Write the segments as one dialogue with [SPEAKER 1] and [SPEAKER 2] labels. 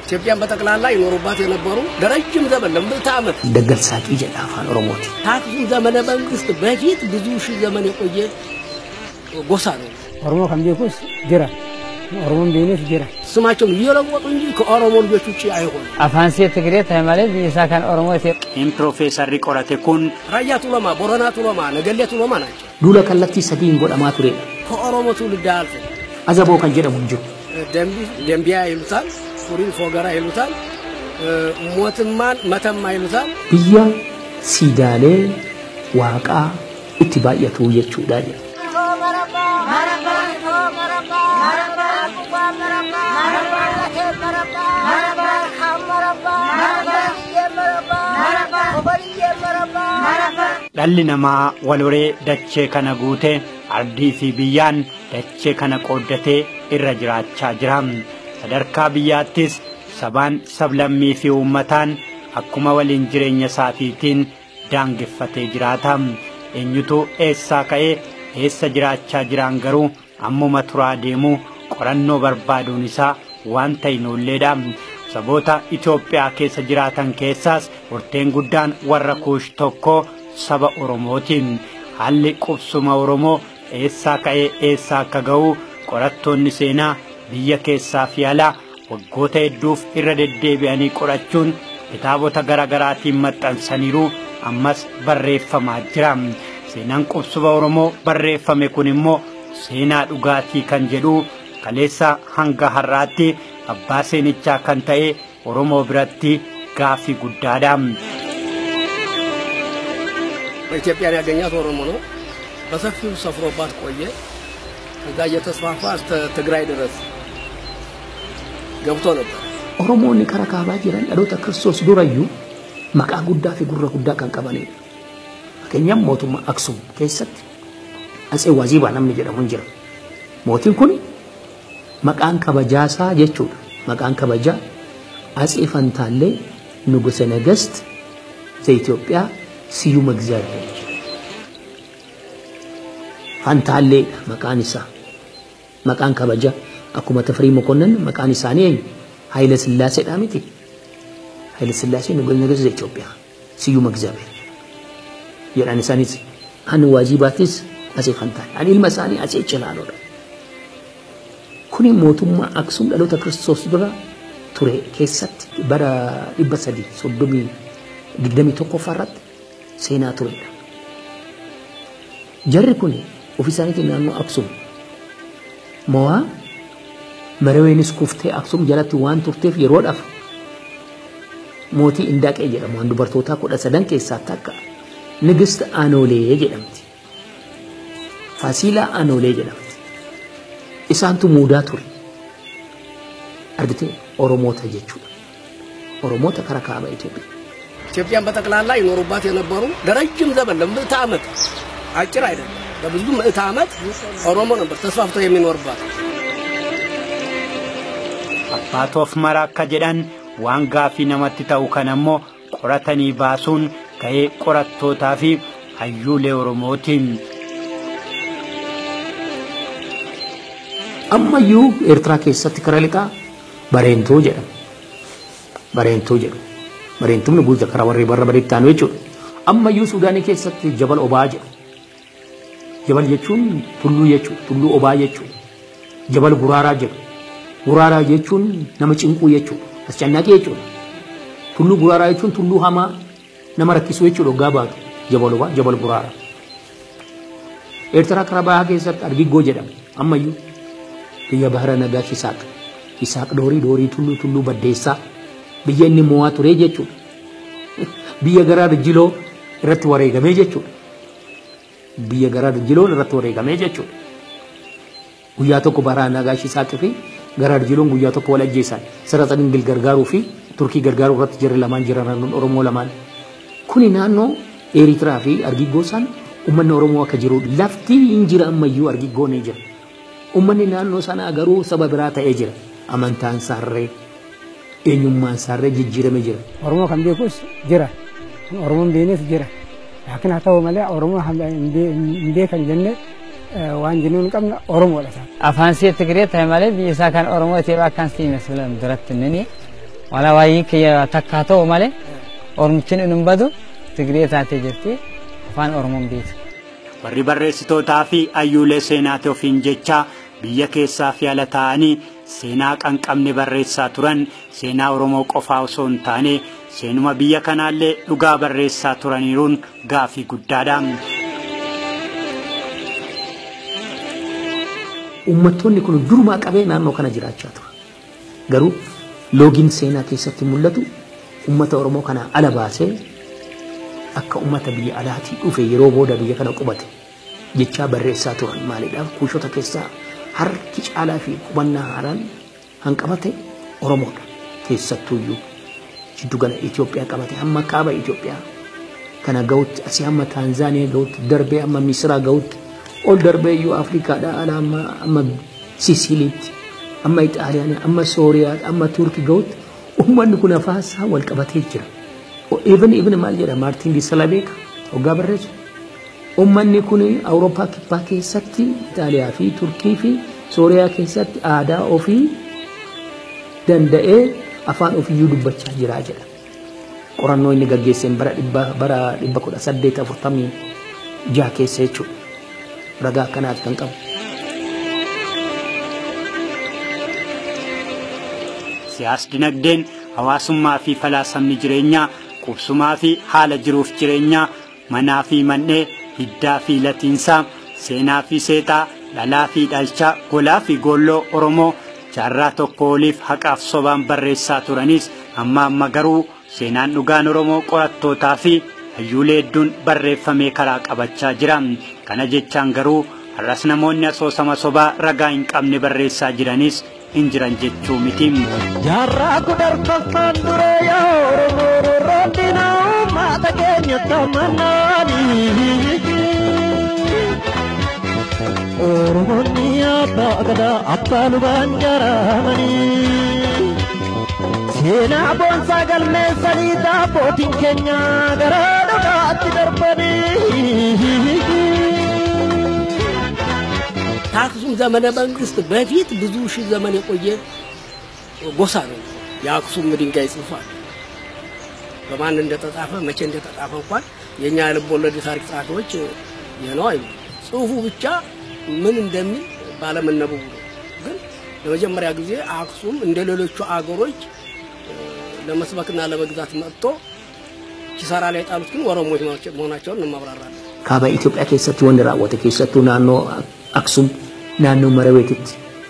[SPEAKER 1] ኢትዮጵያን በተቀላላ ይኖሩባት የነበሩ ደረጅም ዘመን ለምታመት
[SPEAKER 2] ደገል ሳቂ ጀላፋን ኦሮሞቲ
[SPEAKER 1] ታክሱ ዘመነ መንግስት በፊት ብዙ ሺህ ዘመን የቆየ ጎሳ ነው።
[SPEAKER 3] ኦሮሞ ከምጀኩስ ጅራ ኦሮሞን ቢኔስ ጅራ
[SPEAKER 1] ስማቸውን እየለወጡ እንጂ ከኦሮሞ ልጆች ውጪ አይሆንም።
[SPEAKER 3] አፋንሴ ትግሬ ታይማለት ይሳካን ኦሮሞ
[SPEAKER 2] ኢን ፕሮፌሰር ሪቆራቴ ኩን
[SPEAKER 1] ራያ ቱለማ ቦረና ቱለማ ነገሌ ቱለማ ናቸው።
[SPEAKER 2] ዱላ ከለቲ ሰዲን ጎዳማ ቱሬ
[SPEAKER 1] ከኦሮሞ ትውልድ አልፎ
[SPEAKER 2] አዘቦ ከንጀደ ሙንጁ
[SPEAKER 1] ደምቢያ ይሉታል ሱሪን ፎገራ ይሉታል ሞትማን መተማ ይሉታል
[SPEAKER 2] ብያ ሲዳሌ ዋቃ ኢትባየቱ የቹዳል dhalli namaa waloree dachee kana guute ardii fi biyyaan dachee kana qooddatee irra jiraachaa jira. Sadarkaa biyyaattis sabaan sablammii fi uummataan akkuma waliin jireenya isaatiitiin daangeffatee jiraata. Eenyutu eessaa ka'ee eessa jiraachaa jiran garuu ammuma turaa deemu qorannoo barbaaduun isaa waan ta'e noolleedha. Saboota Itoophiyaa keessa jiraatan keessaas horteen guddaan warra Kuush tokko saba Oromootiin haalli qubsuma Oromoo eessaa ka'ee eessaa akka ga'u qorattoonni seenaa biyya keessaa fi alaa waggoota hedduuf irra deddeebi'anii qorachuun kitaabota garaagaraatiin maxxansaniiru ammas barreeffamaa jira. Seenaan qubsuma Oromoo barreeffame kun immoo seenaa dhugaatii kan jedhu kaleessa hanga har'aatti abbaa seenichaa kan ta'e Oromoo biratti gaafii guddaadha.
[SPEAKER 1] ኢትዮጵያን ያገኛት ኦሮሞ ነው። በሰፊው ሰፍሮባት ቆየ። ከዛ እየተስፋፋ እስከ ትግራይ ድረስ ገብቶ ነበር።
[SPEAKER 2] ኦሮሞን ከረካባ ጅራን አዶታ ክርስቶስ ዱራዩ መቃ ጉዳ ፊ ጉራ ጉዳ kan qabane ከኛም ሞቱማ አክሱም ከሰት አጼ ዋዚባ namni jedhamu jira. Mootiin kun maqaan kabajaasa jechuudha. Maqaan kabajaa አጼ ፈንታሌ ንጉሠ ነገሥት ዘኢትዮጵያ ስዩም እግዚአብሔር ፈንታሌ መቃን ኢሳ መቃን ከበጃ አኩመ ተፍሪ መኮንን መቃን ኢሳኔ ኃይለ ሥላሴ ዳሚቲ ኃይለ ሥላሴ ንጉሠ ነገሥት ዘኢትዮጵያ ስዩም እግዚአብሔር የራን ኢሳኒስ አን ዋጂባቲስ አጼ ፈንታሌ አን ኢልመሳኒ አጼ ጨላሎ ኩኒ ሞቱማ አክሱም ዳሎተ ክርስቶስ ድራ ቱሬ ከሰት በራ ይበሰዲ ሶዶሚ ድግደሚ ተቆፈራት ሴና ቱሬ ጀሪ ኩኒ ኦፊሳኒቲ ናኑ አክሱም ሞዋ መረዌንስ ኩፍቴ አክሱም ጀላቲ ዋን ቱርቴፍ የሮዳፍ ሞቲ እንዳቀ የደም አንዱ በርቶታ ኮዳ ሰደን ከሳታካ ንግስት አኖሌ የደምቲ ፋሲላ አኖሌ የደምቲ ኢሳንቱ ሙዳ ቱሪ አርግቴ ኦሮሞታ ጀቹ ኦሮሞታ ከረካባ ኢትዮጵያን
[SPEAKER 1] በተቀላላ ይኖሩባት የነበሩ ለረጅም ዘመን ለምዕተ ዓመት አጭር አይደለም በብዙ ምዕተ ዓመት ኦሮሞ ነበር ተስፋፍቶ የሚኖርባት።
[SPEAKER 2] አባቶፍ መራካ ጀዳን ዋንጋፊ ነመት ታው ከነሞ ቆራተኒ ባሱን ከይ ቆራቶታፊ አዩሌ ኦሮሞቲን አማዩ ኤርትራ ከሰት ከረሊጣ በሬንቶ ጀዳ በሬንቱም ንጉሥ ዘከራ ወሬ በረበሪታ ነው እጩ አማዩ ሱዳን ከሰት ጀበል ኦባጅ ጀበል የቹን ቱሉ ኦባ የቹ ጀበል ጉራራ የቹን ነመጭንቁ የቹ አስጨናቂ የቹ ቱሉ ጉራራ የቹን ቱሉ ሃማ ነመረኪሱ የቹ ዶጋባቱ ጀበል ኦባ ጀበል ጉራራ ኤርትራ ከረባ ከሰት አርጊጎ ጀዳ አማዩ የባህረ ነጋሽ ይሳቅ ዶሪ ቱሉ በደሳ ብየኒ ሞዋ ቱሬ ጀቹ ብየ ገራ ድጅሎ ረት ወሬ ገሜ ጀቹ ብየ ገራ ድጅሎ ረት ወሬ ገሜ ጀቹ ጉያ ተኮ ባራ ነጋሽ ይሳቅ ፊ ገራ ድጅሎን ጉያ ተኮ ወለጄሳን ሰረጠን እንግል ገርጋሩ ፊ ቱርኪ ገርጋሩ ረት ጀር ለማን ጀራናን ኦሮሞ ለማን ኩኒ ናኖ ኤሪትራ ፊ አርጊጎሳን ኡመነ ኦሮሞ ከጅሮ ላፍቲ እንጅራ አማዩ አርጊጎ ነጀ ኡመኒ ናኖ ሰና ገሩ ሰበብራ ተኤጅራ አመንታን ሳሬ ኤኙማን ሳሬ ጅጅረመ ጅራ
[SPEAKER 3] ኦሮሞ ከምጀኩስ ጅራ ኦሮሞን ቢኔስ ጅራ لكن هذا هو ملأ أورمو إندي كان جنة وانجنون كم أورمو ولا سا. أفانسية تقريت هاي ملأ بيسا كان أورمو تبع كان سليم سلام درت النني
[SPEAKER 4] ولا واي كي تكاتو ماله أورمتين نمبادو تقريه تاتي جرتي فان أورمون بيت
[SPEAKER 2] warri barreessitootaa fi ayyuulee seenaati ofiin jecha biyya keessaa fi ala ta'anii seenaa qanqabne barreessaa turan seenaa Oromoo qofaa osoo hin taane seenuma biyya kanaallee dhugaa barreessaa turaniiruun gaafii guddaadha.
[SPEAKER 5] Uummattoonni kun durumaa qabee naannoo kana jiraachaa ture. Garuu loogiin seenaa keessatti mul'atu uummata Oromoo kana ala baasee akka uummata biyya alaatii dhufe yeroo booda biyya kana qubate jechaa barreessaa turan maalidhaaf kuushota keessaa harki caalaa fi qubannaa haaraan hanqabate Oromoodha keessattuuyyuu jiddugala Itoophiyaa qabate hamma kaaba Itoophiyaa kana ga'utti asii hamma Taanzaaniyaa ga'utti darbee hamma Misiraa ga'utti ol darbee iyyuu Afrikaadhaa ala amma Siisiiliitti amma Ixaaliyaan amma Sooriyaa amma Turkii ga'utti uummanni kun afaasaa wal qabatee jira. Even maal jedha Maartiin Disalabeek hoggaa barreessu uummanni kun Awurooppaa kibbaa keessatti Itaaliyaa fi Turkii fi Sooriyaa keessatti aadaa ofii danda'ee afaan ofiiyyuu dubbachaa jira jedha. Qorannoo inni gaggeesseen bara 1846 keessa jechuudha. Ragaa akkanaati kan qabu.
[SPEAKER 2] Siyaas dinagdeen hawaasummaa fi falaasamni jireenyaa qubsumaa fi haala jiruuf jireenyaa manaa fi mannee hiddaa fi latiinsaa seenaa fi seexaa dhalaa fi dhalchaa golaa fi goolloo Oromoo jaarraa tokko oliif haqaaf sobaan barreessaa turanis amma garuu seenaan dhugaan Oromoo qorattootaa fi hayyuulee hedduun barreeffamee karaa qabachaa jira. Kana jechaan garuu har'as namoonni asoosama sobaa ragaa hin qabne barreessaa jiranis hin jiran jechuu miti.
[SPEAKER 6] Jaarraa kudarfaffaan dure yaa Oromoo roondinaa maata keenya tamanaanii. Oromoonni abbaa gadaa abbaa lubaan jaaramanii. Seenaa boonsaa galmeessanii abbootiin keenya gara dhugaatti darbanii.
[SPEAKER 1] ከአክሱም ዘመነ መንግስት በፊት ብዙ ሺህ ዘመን የቆየ ጎሳ ነው። የአክሱም ድንጋይ ጽፏል። በማን እንደተጻፈ መቼ እንደተጻፈ እንኳን የኛ ልብ ወለድ ታሪክ ጻፎች የነው አይሉ ጽሁፉ ብቻ ምን እንደሚል ባለመነበቡ ግን ለመጀመሪያ ጊዜ አክሱም እንደሌሎቹ አገሮች ለመስበክና ለመግዛት መጥቶ ኪሳራ ላይ ጣሉት ግን ኦሮሞዎች መሆናቸውን እንማብራራለን።
[SPEAKER 5] ካባ ኢትዮጵያ ከሰቱ ወንደራ ወተ ከሰቱ ናኖ አክሱም ናኖ መረዌት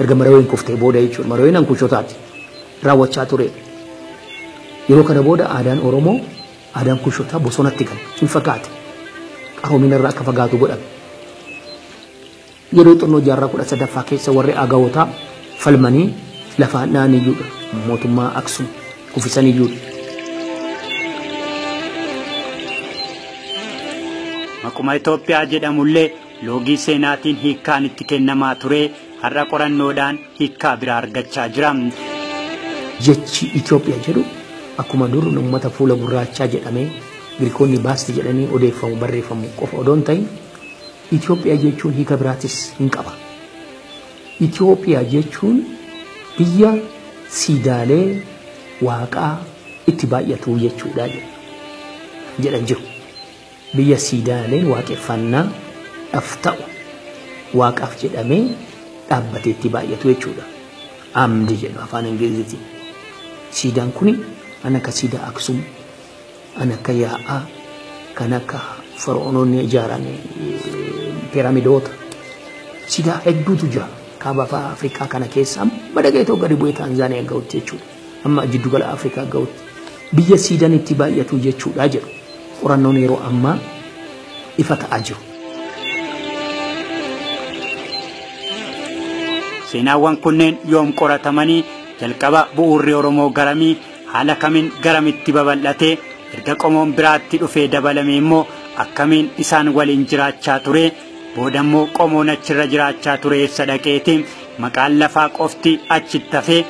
[SPEAKER 5] erga marawen kufte booda jechuun marawen an kushotaati raawwachaa ture yeroo kana booda aadaan Oromoo aadaan kushotaa bosonatti kan hin fakkaate qaroomina irraa akka fagaatu godhame yeroo xonnoo jaarraa 13ffaa keessa warri agawotaa falmanii lafa naaniyyuudha mootummaa Aksum kufisaniyyuudha.
[SPEAKER 2] Akkuma Itoophiyaa jedhamullee loogii seenaatiin hiikkaan itti kennamaa ture har'a qorannoodhaan hiikkaa biraa argachaa jira.
[SPEAKER 5] Jechi Itoophiyaa jedhu akkuma dur uummata fuula gurraachaa jedhamee Giriikonni baasti jedhanii odeeffamu barreeffamu qofa odoon ta'in Itoophiyaa jechuun hiika biraatis hin qaba. Itoophiyaa jechuun biyya siidaalee waaqaa itti baay'atu jechuudha jedhan jiru. Biyya siidaaleen waaqeffannaa ta'u waaqaaf jedhamee dhaabbatee itti baay'atu jechuudha. Amdi jedhu afaan Ingiliziitiin. Siidaan kuni kan akka siidaa Aksum, kan akka yaa'aa, kan akka fara'oononni ijaaran piramidota. Siidaa hedduutu jira. Kaaba Afrikaa kana keessa amma dhaqeetoo gadi bu'ee Taanzaaniyaa ga'utti jechuudha. Amma jiddugala Afrikaa ga'utti biyya siidaan itti baay'atu jechuudha jedhu. Qorannoon yeroo ammaa ifa ta'aa jiru.
[SPEAKER 2] Seenaawwan kunneen yoom qoratamanii jalqaba bu'uurri Oromoo garamii haala kamiin garamitti babal'atee erga qomoon biraatti dhufee dabalame immoo akkamiin isaan waliin jiraachaa ture booda immoo qomoon achirra jiraachaa ture eessa dhaqeeti maqaan lafaa qofti achitti hafee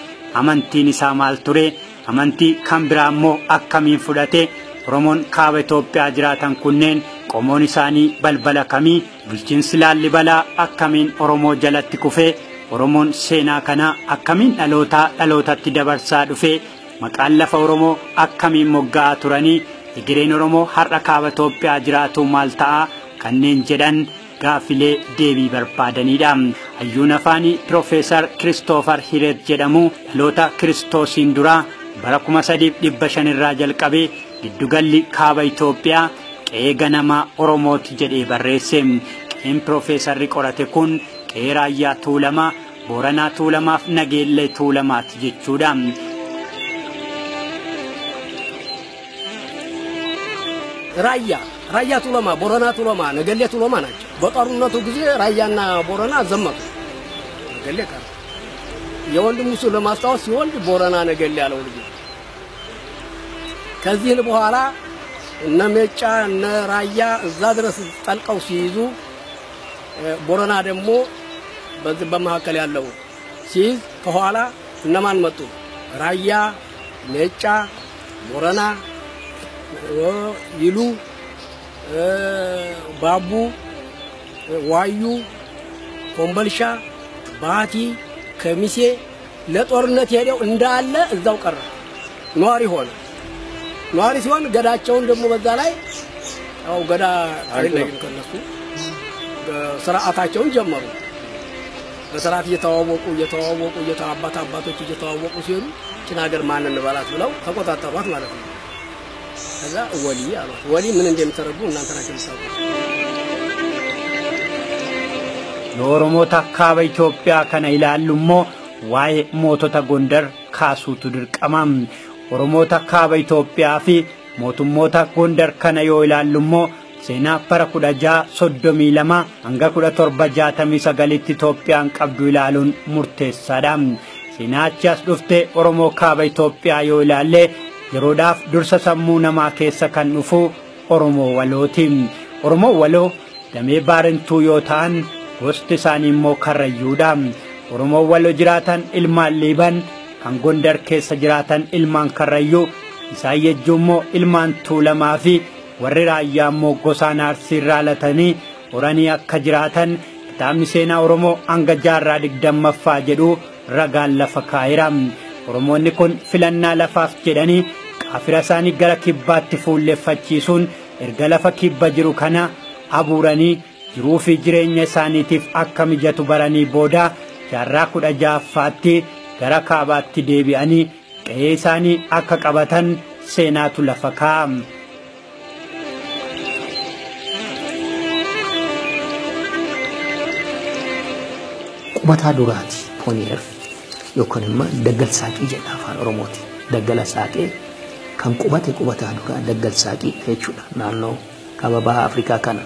[SPEAKER 2] amantiin isaa maal ture amantii kan biraa immoo akkamiin fudhate Oromoon kaaba Itoophiyaa jiraatan kunneen qomoon isaanii balbala kamii bulchiinsi Laallibalaa akkamiin Oromoo jalatti kufee Oromoon seenaa kana akkamiin dhalootatti dabarsaa dhufee maqaan lafa Oromoo akkamiin moggaa'aa turanii Tigireen Oromoo har'a kaaba Itoophiyaa jiraatu maal ta'a kanneen jedhan gaafilee deebii barbaadanidha. Hayyuun afaanii Profeesar Kiristoofer Hireet jedhamu dhaloota Kiristoosiin dura bara 3500 irraa jalqabee giddugalli kaaba Itoophiyaa qe'ee ganamaa Oromooti jedhee barreesse. Qe'een Profeesarri qorate kun qe'ee Raayyaa Tuulamaa, Booranaa Tuulamaaf Nageellee Tuulamaati jechuudha.
[SPEAKER 1] ራያ ቱለማ ቦረና ቱለማ ነገሌ ቱለማ ናቸው። በጦርነቱ ጊዜ ራያና ቦረና ዘመቱ። ነገሌ ቀረ። የወንድሙ እሱ ለማስታወስ ሲወልድ ቦረና ነገሌ ያለው ልጅ። ከዚህ በኋላ እነ ሜጫ እነ ራያ እዛ ድረስ ጠልቀው ሲይዙ ቦረና ደግሞ በዚህ በመካከል ያለው ሲይዝ ከኋላ እነማን መጡ? ራያ፣ ሜጫ፣ ቦረና ይሉ ባቡ፣ ዋዩ፣ ኮምቦልሻ፣ ባቲ፣ ከሚሴ ለጦርነት ሄደው እንዳለ እዛው ቀረ። ኗሪ ሆነ። ኗሪ ሲሆን ገዳቸውን ደግሞ በዛ ላይ ያው ገዳ አይለይም ከነሱ ስርዓታቸውን ጀመሩ። በስርዓት እየተዋወቁ አባቶች እየተዋወቁ ሲሄዱ ችን ሀገር ማን እንበላት ብለው ተቆጣጠሯት ማለት ነው። ከዛ ወሊ አሏት። ወሊ ምን እንደሚተረጉ እናንተ ናችሁ የምታውቁት።
[SPEAKER 2] የኦሮሞታ ካባ ኢትዮጵያ ከነ ይላሉሞ ዋይ ሞቶታ ጎንደር ካሱቱ ድርቀማም ኦሮሞታ ካባ ኢትዮጵያ ፊ ሞቱሞታ ጎንደር ከነ ይላሉሞ ሴና ፐረኩዳጃ ሶዶሚ ለማ አንጋ ኩዳ ቶርባጃ ተሚሳ ገሊት ኢትዮጵያን ቀብዱ ይላሉን ሙርቴሳዳም ሴናቻስ ዱፍቴ ኦሮሞ ካባ ኢትዮጵያ ይላለ የሮዳፍ ዱርሰ ሰሙ ነማ ኬሰ ከንፉ ኦሮሞ ወሎቲም ኦሮሞ ወሎ ደሜ ባረንቱ ዮታን ጎስት ሳኒሞ ከረዩዳም ኦሮሞ ወሎ ጅራታን ኢልማን ሊባን kan Gondar keessa jiraatan ilmaan Karrayyuu isaayyeejjuummoo ilmaan Tuulamaa fi warri Raayyaa immoo gosaan Arsii irraa latanii horanii akka jiraatan kitaabni seenaa Oromoo hanga jaarraa 20ffaa jedhu ragaan lafa kaa'eera. Oromoonni kun filannaa lafaaf jedhanii qaafira isaanii gara kibbaatti fuulleeffachiisuun erga lafa kibba jiru kana abuuranii jiruu fi jireenya isaaniitiif akka mijatu baranii booda jaarraa 16ffaatti gara kaabaatti deebi'anii qe'ee isaanii akka qabatan seenaatu lafa kaa'am.
[SPEAKER 5] Qubataa duraati Ponier yookaan immoo daggal saaqii jedha afaan Oromooti. Daggala saaqee kan qubate qubataa duraa daggal saaqii jechuudha. Naannoo kaaba baha Afrikaa kana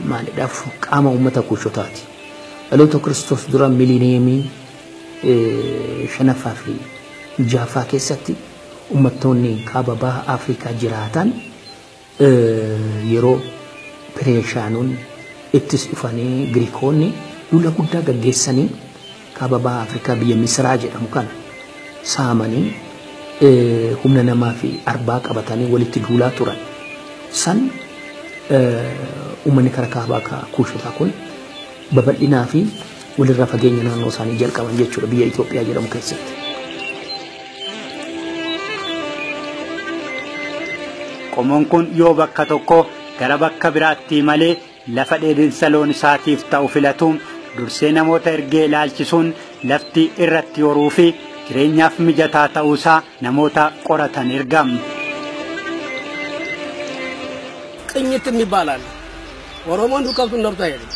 [SPEAKER 5] maalidhaaf qaama uummata kuushotaati. Dhaloota Kiristoos dura miilineemii shanaffaa fi jaffaa keessatti uummattoonni kaaba baha Afrikaa jiraatan yeroo Pereeshaanonni ittis dhufanii Giriikonni lula guddaa gaggeessanii kaaba baha Afrikaa biyya Misraa jedhamu kana saamanii humna namaa fi arbaa qabatanii walitti duulaa turan. San uummanni karaa kaabaa kuushotaa kun babal'inaa fi walirraa fageenya naannoo isaanii jalqaban jechuudha biyya Itoophiyaa jedhamu keessatti.
[SPEAKER 2] Qomoon kun yoo bakka tokko gara bakka biraatti malee lafa dheedinsa loon isaatiif ta'u filatu dursee namoota ergee ilaalchisuun lafti irratti horuu fi jireenyaaf mijataa ta'uusaa namoota qoratan ergam.
[SPEAKER 1] ቅኝትም ይባላል። ኦሮሞን ዱቀቱ ነርቶ አይደለም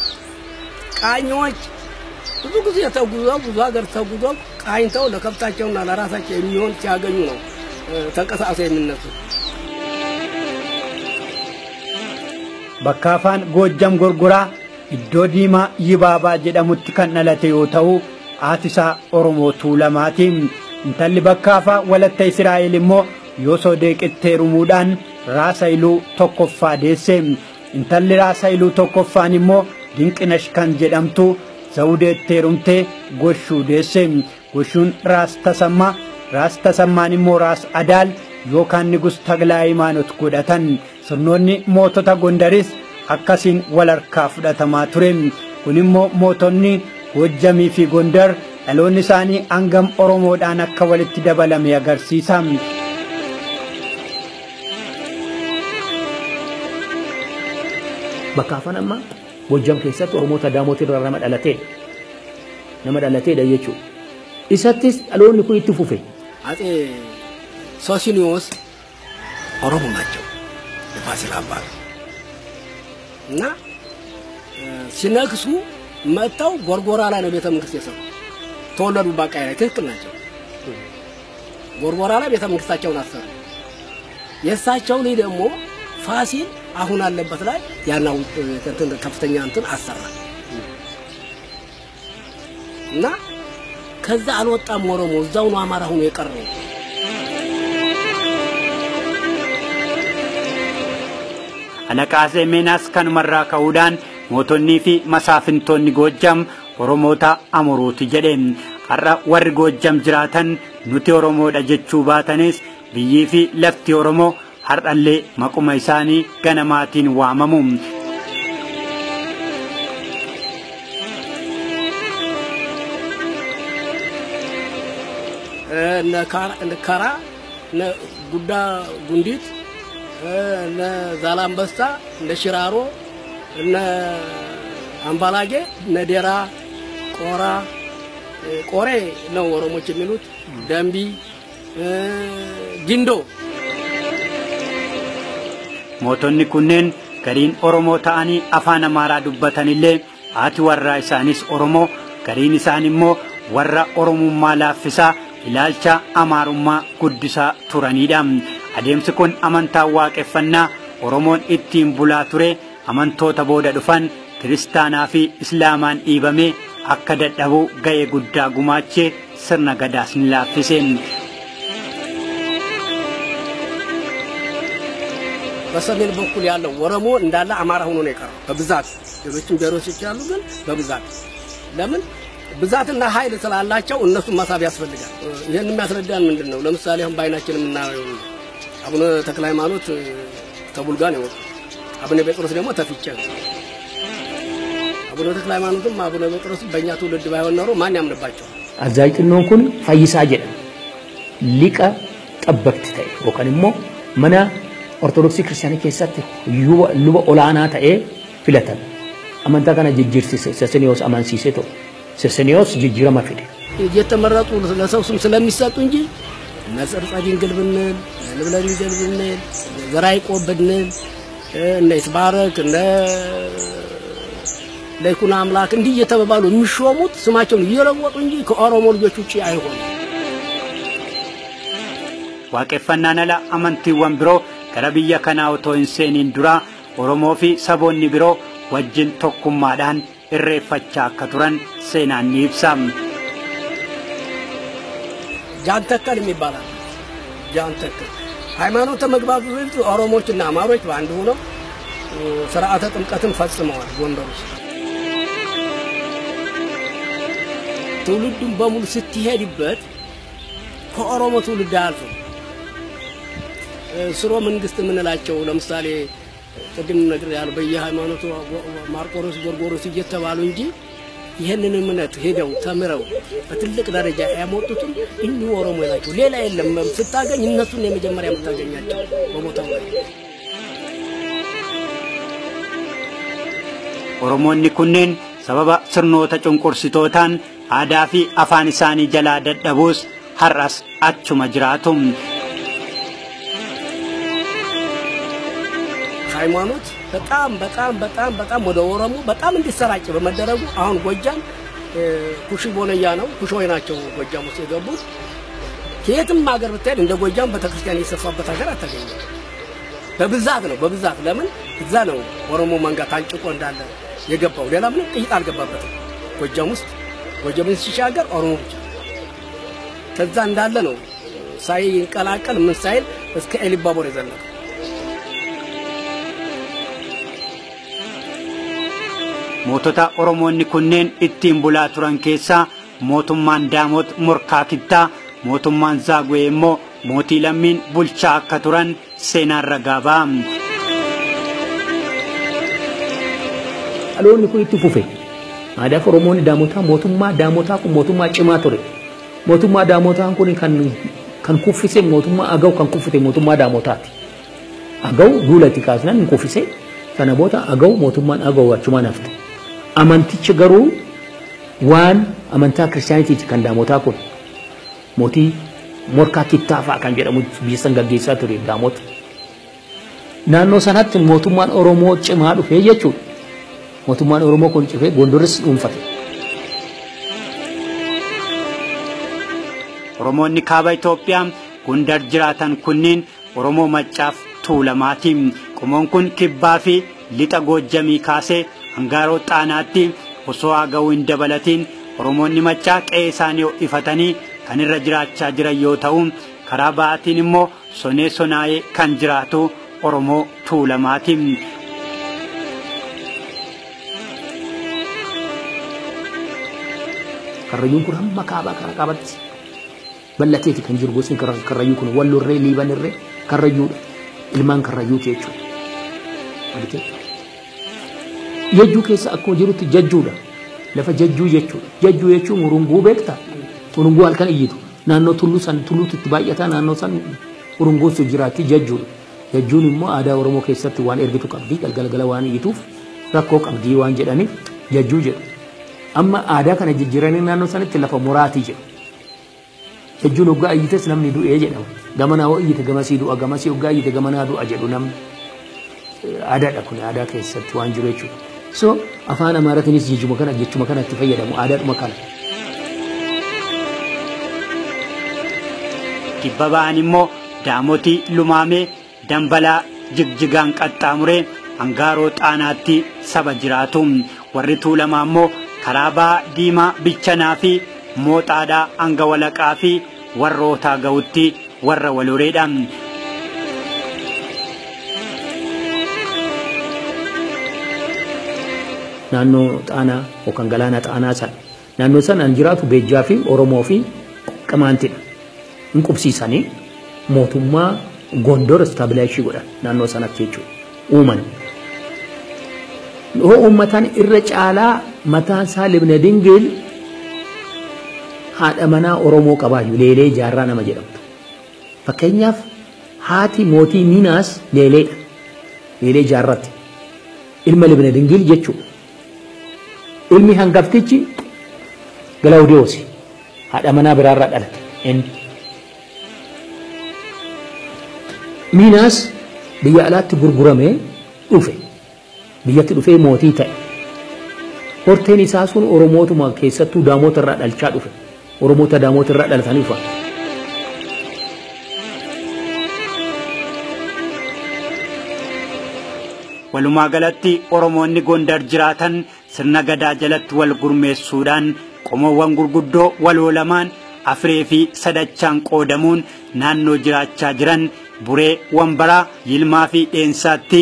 [SPEAKER 1] ቃኞች ብዙ ጊዜ ተጉዘው ብዙ ሀገር ተጉዘው ቃኝተው ለከብታቸውና ለራሳቸው የሚሆን ሲያገኙ ነው ተንቀሳቅሰው የሚነሱ።
[SPEAKER 2] በካፋን ጎጃም ጎርጎራ ኢዶ ዲማ ይባባ jedhamutti kan dhalate yoo ta'u aatisaa Oromoo Tuulamaatiim intalli Bakkaafa walatta Israa'el immoo yoo sodeeqettee rumuudhaan Raasaayiluu tokkoffaa deesse. Intalli Raasaayiluu tokkoffaan immoo Dinqinash kan jedhamtu zawudeettee rumtee goshuu deesse. Goshuun Raas Tasammaan immoo Raas Adaal yookaan Nigus Taglaa Hayimaanot godhatan. Sirnoonni mootota Gondaris akkasiin wal harkaa fudhatamaa ture. Kun immoo mootonni Gojjamii fi Gondar dhaloonni isaanii hangam Oromoodhaan akka walitti dabalame agarsiisa.
[SPEAKER 5] Bakka afaan amma Gojjam keessatti Oromoota Daamooti irraa nama dhalateedha jechuudha. Isattis dhaloonni kun itti fufe.
[SPEAKER 1] አፄ ሶሲኒዮስ ኦሮሞ ናቸው የፋሲል አባት እና ሲነግሱ መጣው ጎርጎራ ላይ ነው ቤተ መንግስት የሰሩ ተወለዱ ባቃይ ላይ ትክክል ናቸው ጎርጎራ ላይ ቤተ መንግስታቸውን አሰሩ የሳቸው ላይ ደግሞ ፋሲል አሁን አለበት ላይ ያናው ከፍተኛ እንትን አሰራ እና ከዛ አልወጣም ኦሮሞ እዛው ነው አማራ ሆኖ የቀረው
[SPEAKER 2] አለቃሴ ሜናስ ከንመራ ከውዳን ሞቶኒ ፊ መሳፍንቶኒ ጎጃም ኦሮሞታ አሞሮቲ ጀደን ቀራ ወር ጎጃም ጅራተን ኑቲ ኦሮሞዳ ጀቹ ባተኔስ ብይ ፊ ለፍቲ ኦሮሞ ሀርዳሌ መቁመ ኢሳኒ ገነማቲን ዋመሙ ነካራ ጉዳ ጉንዲት ዛላምበሳ ለሽራሮ እነ አምባላጌ ነዴራ ቆሬ ነው ኦሮሞች የሚሉት ደምቢ ጊንዶ ሞቶኒ ኩነን ገሪን ኦሮሞ ታኒ አፋን አማራ ዱበተንለ አቲ ወራ ኢሳኒስ ኦሮሞ ገሪን ኢሳኒሞ ወራ ኦሮሞማ ላፍሳ ilaalcha amaarummaa guddisaa turanidha. Adeemsi kun amantaa waaqeffannaa Oromoon ittiin bulaa ture amantoota booda dhufan kiristaanaa fi islaamaan dhiibame akka dadhabuu ga'ee guddaa gumaachee sirna gadaas ni laaffise.
[SPEAKER 1] በሰሜን በኩል ያለው ኦሮሞ እንዳለ አማራ ሆኖ ነው የቀረው በብዛት ሌሎችም ብሔሮች ይችላሉ ግን በብዛት ለምን ብዛትና ኃይል ስላላቸው እነሱ ማሳብ ያስፈልጋል ይሄን የሚያስረዳን ምንድነው ለምሳሌ አሁን ባይናችን የምናየው አቡነ ተክለ ሃይማኖት ተቡልጋ ነው አቡነ ጴጥሮስ ደግሞ ተፍቼ አቡነ ተክለ ሃይማኖትም አቡነ ጴጥሮስ በእኛ ትውልድ ባይሆን ኖሮ ማን ያምንባቸው
[SPEAKER 5] አዛይጥኖን ኩን ፈይሳ ጀደ ሊቀ ጠበቅት ታይ ወከንሞ መና ኦርቶዶክስ ክርስቲያን ከሰት ሉበ ኦላና ታኤ ፍለተን አመንታ kana jijjiirsi ሰሰኒዮስ አማንሲሴቶ ሰሰኒዮስ ጅጅራ ማፈደ
[SPEAKER 1] እየተመረጡ ለሰው ስም ስለሚሰጡ እንጂ ነጽር ጻድንግል ብንል ለብለድንግል ብንል ዘራይቆ ብንል እነ ይትባረክ እነ ለይኩን አምላክ እንዲህ እየተባባሉ የሚሾሙት ስማቸውን እየለወጡ እንጂ ከኦሮሞ ልጆች ውጪ አይሆንም
[SPEAKER 2] waaqeffannaan ala amantiiwwan biroo gara biyya kanaa otoo hin seeniin dura Oromoo fi saboonni biroo wajjin tokkummaadhaan irreeffachaa akka turan seenaan ni ibsa.
[SPEAKER 1] ጃንተከል የሚባላል ጃንተከል ሃይማኖት ተመግባቱ ውስጥ ኦሮሞዎችና አማሮች በአንድ ሆነው ሥርዓተ ጥምቀትን ፈጽመዋል ጎንደር ውስጥ ትውልዱን በሙሉ ስትሄድበት ከኦሮሞ ትውልድ አልፎ ስሮ መንግስት ምንላቸው ለምሳሌ ቅድም ነገር ያለው በየሃይማኖቱ ማርቆሮስ ጎርጎሮስ እየተባሉ እንጂ ይሄንን እምነት ሄደው ተምረው በትልቅ ደረጃ ያመጡትን እኒ ኦሮሞ ናቸው ሌላ የለም ስታገኝ እነሱን የመጀመሪያ የምታገኛቸው በቦታው ላይ
[SPEAKER 2] ኦሮሞonni kunneen sababa sirnoota cunqursitootaan aadaa fi afaan isaanii jalaa dadhabuus har'as achuma jiraatu.
[SPEAKER 1] ሃይማኖት በጣም ወደ ኦሮሞ በጣም እንዲሰራጭ በመደረጉ አሁን ጎጃም ኩሽ ቦነያ ነው ኩሾይ ናቸው ጎጃም ውስጥ የገቡት ከየትም ሀገር ብትሄድ እንደ ጎጃም ቤተክርስቲያን የሰፋበት ሀገር አታገኝም በብዛት ለምን እዛ ነው ኦሮሞ መንጋ ታንጭቆ እንዳለ የገባው ሌላ ምን ጥይት አልገባበትም ጎጃም ውስጥ ጎጃምን ሲሻገር ኦሮሞ ብቻ ከዛ እንዳለ ነው ሳይንቀላቀል ምን ሳይል እስከ ኤሊባቦር የዘለቀ
[SPEAKER 2] mootota Oromoonni kunneen ittiin bulaa turan keessaa mootummaan Daamot Morkaa Kittaa mootummaan Zaagwee immoo mootii lammiin bulchaa akka turan seenaan ragaa ba'a.
[SPEAKER 5] Dhaloonni kun itti fufe Aadaa Oromoon daamotaa kun mootummaa cimaa ture. Mootummaa daamotaan kun kan kuffise mootummaa Agaw kan kuffite mootummaa daamotaati. Agaw duulatti kaasnan hin kuffise. Sana booda Agaw mootummaan Agaw achumaan hafte. Amantichi garuu waan amantaa kiristaanitiiti kan daamotaa kun. Mootii morkaa kittaafaa kan jedhamu biyya san gaggeessaa ture daamota. Naannoo sanatti mootummaan Oromoo cimaa dhufee jechuudha. Mootummaan Oromoo kun cifee Gondoris dhuunfate.
[SPEAKER 2] Oromoonni kaaba Itoophiyaa Gondar jiraatan kunniin Oromoo Maccaaf Tuulamaati. Qomoon kun kibbaa fi lixa Goojjamii kaasee Angaaroo Xaanaatti osoo Agaw hin dabalatiin Oromoonni Maccaa qe'ee isaanii ifatanii kan irra jiraachaa jiran yoo ta'u, karaa ba'aatiin immoo sonee sonaayee kan jiraatu Oromoo Tuulamaati.
[SPEAKER 5] Karrayyuun kun hamma kaabaa karaa qaabatti bal'ateeti kan jiru gosni karrayyuu kun Wallorree Liibanirree karrayyuudha. Ilmaan karrayyuuti jechuudha. Jajjuu keessa akkuma jirutti jajjuudha. Lafa jajjuu jechuudha. Jajjuu jechuun urunguu beektaa? Urunguu halkan iyyitu. Naannoo tulluutti itti baay'ataa naannoo san urunguun sun jiraatti jajjuudha. Jajjuun immoo aadaa Oromoo keessatti waan ergitu qabdi galgala waan iyyituuf rakkoo qabdii waan jedhaniif jajjuu jedhu. Amma aadaa kana jijjiiranii naannoo sanitti lafa muraatii jedhu. Jajjuun hoggaa iyyites namni du'ee jedhama. Gamanaa hoo iyyite gamasii du'a gamasii hoggaa iyyite gamanaa du'a jedhu namni. Aadaadha kun aadaa keessatti waan jiru jechuudha. So afaan Amaaratiinis jechuma kana itti fayyadamu aadaadhuma kana.
[SPEAKER 2] Kibba ba'aan immoo Daamotii Lumaamee Dambalaa Jigjigaan qaxxaamuree Angaaroo Xaanaatti saba jiraatu. Warri Tuulamaa immoo karaa ba'aa Diimaa Bichanaa fi Mooxaadhaa hanga Walaqaa fi warrootaa ga'utti warra Walloreedha.
[SPEAKER 5] Naannoo Xaanaa yookaan galaana Xaanaa sana naannoo sanaan jiraatu Beejjaa fi Oromoo fi Qamaantidha. Hin qubsiisanii mootummaa Gondor istaabilaayishii godhan naannoo sanatti jechuudha. Uuman. Uummataan irra caalaa mataan isaa Libna Dingil haadha manaa Oromoo qabaayu Leelee Jaarraa nama jedhamtu. Fakkeenyaaf haati mootii Miinaas Leeleedha. Leelee Jaarratti. Ilma Libna Dingil jechuudha. Ilmi hangaftichi Galawudiyoosi. Haadha manaa biraarraa dhalate. Miinaas biyya alaatti gurguramee dhufe. Biyyatti dhufee mootii ta'e. Horteen isaa sun Oromootuma keessattuu Daamota irraa dhalchaa dhufe. Oromoota Daamota irraa dhalatanii dhufa.
[SPEAKER 2] Walumaa galatti Oromoonni Gondar jiraatan sirna gadaa jalatti wal gurmeessuudhaan qomoowwan gurguddoo waloo lamaan Afree fi Sadachaan qoodamuun naannoo jiraachaa jiran Buree, Wambaraa, Yilmaa fi Dheensaatti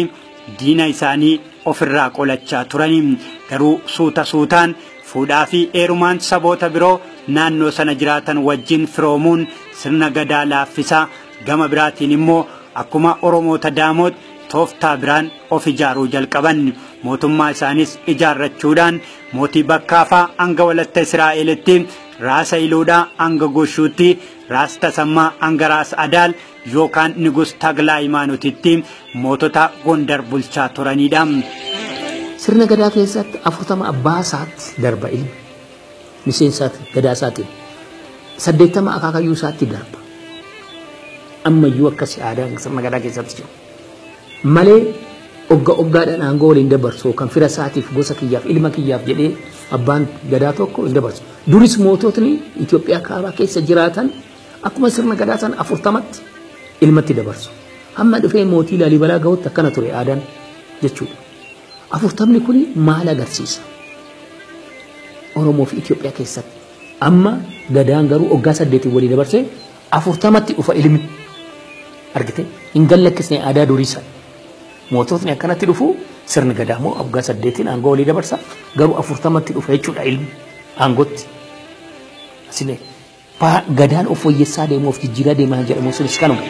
[SPEAKER 2] diina isaanii ofirraa qolachaa turani. Garuu suutaan fuudhaa fi heerumaan saboota biroo naannoo sana jiraatan wajjin firoomuun sirna gadaa laaffisaa, gama biraatiin immoo akkuma Oromoota Daamoot tooftaa biraan of ijaaruu jalqaban. Mootummaa isaanis ijaarrachuudhaan mootii Bakkaafaa hanga Walatta Israa'elitti, Raasa Iluudhaa hanga Goshuutti, Raas Tasammaa hanga Raas Adaal yookaan Nigus Taglaa Imaanutitti mootota Gondar bulchaa turanidha.
[SPEAKER 5] Sirna gadaa keessatti 40 abbaa isaatti darba ilmi. Miseensaatti gadaa isaatiin 80 akaakayyuu isaatti darba. Ammayyuu akkasi aadaan sirna gadaa keessatti jiru. Malee oggaadhaan aangoo waliin dabarsu kan fira isaatiif gosa kiyyaaf ilma kiyyaaf jedhee abbaan gadaa tokko hin dabarsu. Duris moototni Itoophiyaa kaabaa keessa jiraatan akkuma sirna gadaa san 40tti ilmatti dabarsu. Hamma dhufee mootii Laalibalaa ga'utti akkana ture aadaan jechuudha. 40 kun maal agarsiisa? Oromoo fi Itoophiyaa keessatti. Amma gadaan garuu oggaa 8 walii dabarsee 40tti dhufa ilmi. Argite hin gallakkisne aadaa durii sana. Moototni akkanatti dhufu sirni gadaa moo oggaa 8 aangoo walii dabarsa garuu 40tti dhufa jechuudha ilmi aangootti. Asine gadaan of fooyyessaa deemuuf jijjiiraa deemaa jedhamu sunis kanuma.